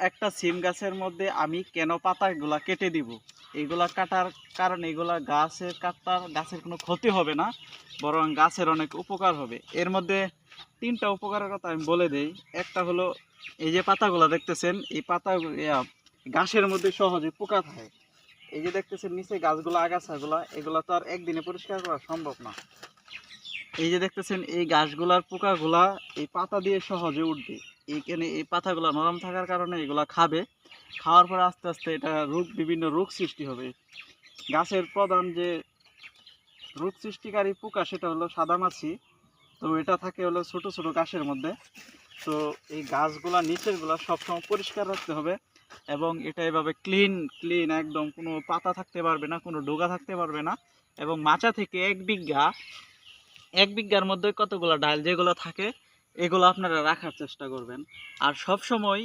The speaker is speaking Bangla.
একটা সিম গাছের মধ্যে আমি কেন পাতাগুলা কেটে দিব, এগুলা কাটার কারণে এগুলা গাছের কোনো ক্ষতি হবে না, বরং গাছের অনেক উপকার হবে। এর মধ্যে তিনটা উপকারের কথা আমি বলে দেই। একটা হলো, এই যে পাতাগুলা দেখতেছেন, এই পাতা ঘাসের মধ্যে সহজে পোকা থাকে। এই যে দেখতেছেন নিচে গাছগুলো, আগাছাগুলা, এগুলা তো আর একদিনে পরিষ্কার করা সম্ভব না। এই যে দেখতেছেন এই ঘাসগুলার পোকাগুলা এই পাতা দিয়ে সহজে উঠবে। এইখানে এই পাতাগুলা নরম থাকার কারণে এগুলা খাবে। খাওয়ার পর আস্তে আস্তে এটা বিভিন্ন রোগ সৃষ্টি হবে। গাছের প্রধান যে রোগ সৃষ্টিকারী পোকা সেটা হলো সাদামাছি। তো এটা থাকে হলো ছোট ছোট ঘাসের মধ্যে। তো এই গাছগুলা নিচেরগুলা সবসময় পরিষ্কার রাখতে হবে, এবং এটা এভাবে ক্লিন ক্লিন একদম, কোনো পাতা থাকতে পারবে না, কোনো ডোগা থাকতে পারবে না। এবং মাচা থেকে এক বিঘার মধ্যে কতগুলো ডাল যেগুলো থাকে এগুলো আপনারা রাখার চেষ্টা করবেন। আর সব সময়